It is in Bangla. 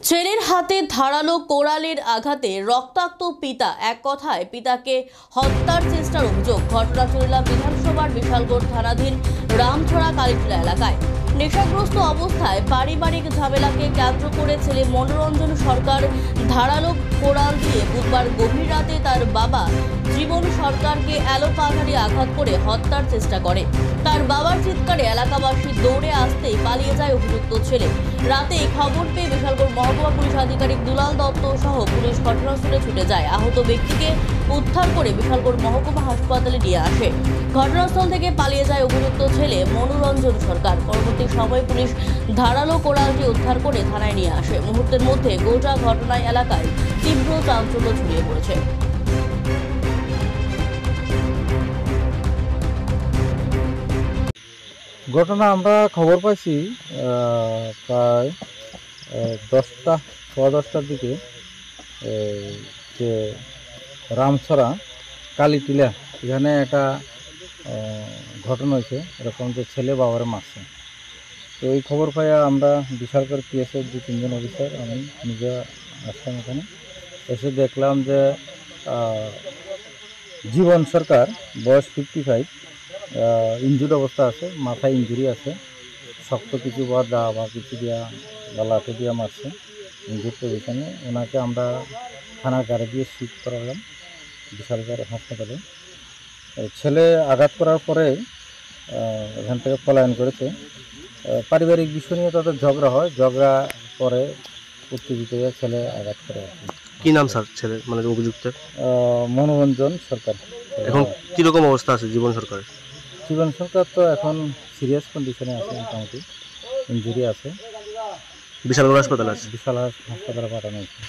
ছেলের হাতে ধারালো কোড়ালের আঘাতে রক্তাক্ত পিতা, এক কথায় পিতাকে হত্যার চেষ্টার অভিযোগ। ঘটনা চুরুলিয়া বিধানসভার বিশালগড় থানাধীন রামছড়া কালীটিলা এলাকায়। নেশাগ্রস্ত অবস্থায় পারিবারিক ঝামেলাকে কেন্দ্র করে ছেলে মনোরঞ্জন সরকার ধারালো কোড়াল দিয়ে বুধবার গভীর রাতে তার বাবা জীবন সরকারকে এলোপাথারি আঘাত করে হত্যার চেষ্টা করে। তার বাবার চিৎকারে এলাকাবাসী দৌড়ে আসতেই পালিয়ে যায় অভিযুক্ত ছেলে। রাতে খবর পেয়ে বিশালগড় মহকুমা পুলিশ আধিকারিক দুলাল দত্ত সহ পুলিশ ঘটনাস্থলে ছুটে যায়। আহত ব্যক্তিকে উদ্ধার করে বিশালগড় মহকুমা হাসপাতালে নিয়ে আসে। ঘটনাস্থল থেকে পালিয়ে যায় অভিযুক্ত ছেলে মনোরঞ্জন সরকার। পরবর্তী সময় পুলিশ ধারালো কোড়ালটি উদ্ধার করে থানায় নিয়ে আসে। মুহূর্তের মধ্যে গোটা ঘটনায় এলাকায় তীব্র চাঞ্চল্য ছড়িয়ে পড়েছে। ঘটনা আমরা খবর পাইছি প্রায় 10টা সোয়া 10টার দিকে যে রামছড়া কালীটিলা এখানে একটা ঘটনা হয়েছে, এরকম যে ছেলে বাবার মারছে। তো এই খবর পাই আমরা বিশালগড় পিএসের 2-3 জন অফিসার, আমি নিজে আসলাম এখানে। এসে দেখলাম যে জীবন সরকার বয়স 55, ইনজুর্ড অবস্থা আছে, মাথায় ইঞ্জুরি আছে, শক্ত কিছু বা দা বা কিছু দিয়া বা লাঠি দিয়া মারছে, ইনজুর্ড পজিশনে। ওনাকে আমরা থানার গাড়ি দিয়ে শিফট করালাম বিশালগড় হাসপাতালে। ছেলে আঘাত করার পরে এখান থেকে পলায়ন করেছে। পারিবারিক বিষয় নিয়ে তাদের ঝগড়া হয়, ঝগড়া পরে উত্তেজিত হয়ে ছেলে আঘাত করে। কি নাম স্যার ছেলে মানে অভিযুক্তের? মনোরঞ্জন সরকার। এখন কীরকম অবস্থা আছে জীবন সরকারের? জীবন সরকার তো এখন সিরিয়াস কন্ডিশনে আছে, মোটামুটি ইঞ্জুরি আছে, বিশালগড় হাসপাতালে আছে। বিশাল হাসপাতালে পাঠানো হয়েছে।